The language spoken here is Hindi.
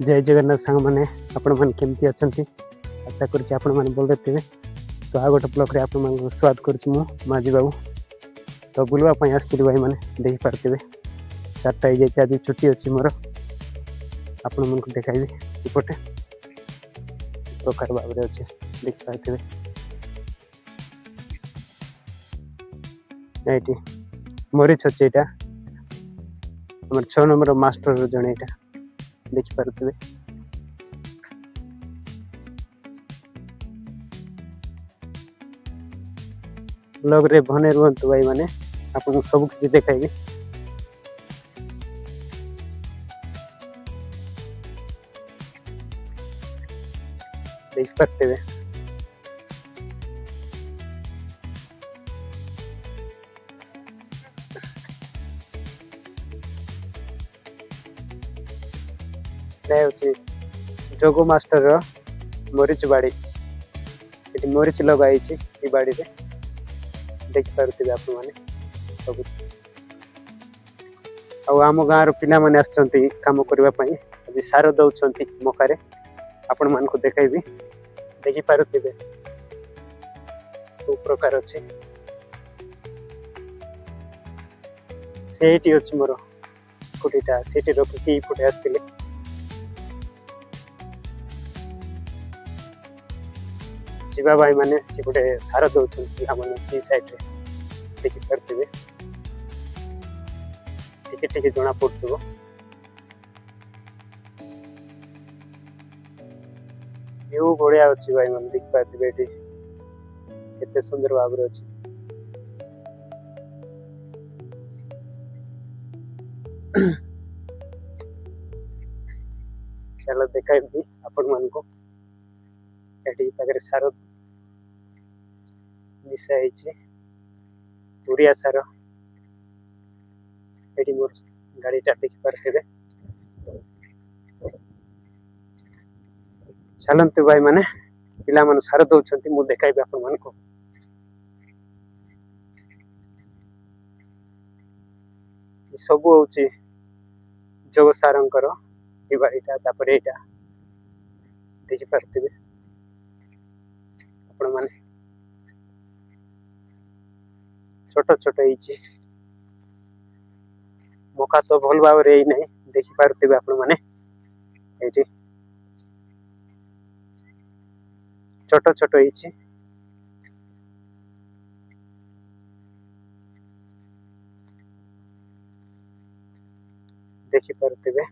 जय जगन्नाथ सांग मैंने आपण मैंने केमती अच्छा आशा करुँच आपण मैंने बोलते थे। तो आ गोटे ब्लॉग रे आप स्वागत करुँच माझी बाबू। तो बुलवाई आसती भाई मैंने देख पारे 4टा हो जाए आज छुट्टी अच्छी मोर आपण मन को देखाइबी इपटे प्रकार भाव में अच्छे देख पारे। ये मरीच अच्छे यहाँ आम 6 नंबर मास्टर जड़े यहाँ देखी पारे। ब्लॉग रे बने रुहतु भाई मैंने आपको सब किसी देखाइबी। देख पारे जोगो मास्टर मरीच बाड़ी ये मरीच लगाई बाड़ी रे देखी पारे आप सब। आम गाँव पिला माने आछंती काम करने आज सार दौरान मकारे आपण मान को देखाइबी देखी पारे सब प्रकार अच्छे से अच्छी मोर स्कूटीटा से रखिकी फुटे आसते जीवा भाई मैंने सी गोटे सार दौरान सी साइड रे देखी पारे टिके जना पड़ो। व्यू बढ़िया अच्छी भाई मैंने देख पारे केते सुंदर भाव अच्छी। चलो देखाइबी आपण मान को पाखे सार मिसाई यूरिया सार ये मोर गाड़ीटा देखी पारे। चलते भाई मैंने पिला मन सार दौरान मुझे देखाइबी आपण मान को। सब हूँ जोग सारंकर ये बाड़ीटा तापर यहाँ देखी पारे आपण माने छोट छोट मका तो भल भाव रे नहीं देखी पारे आपण माने ये छोट छोट देखी पारे।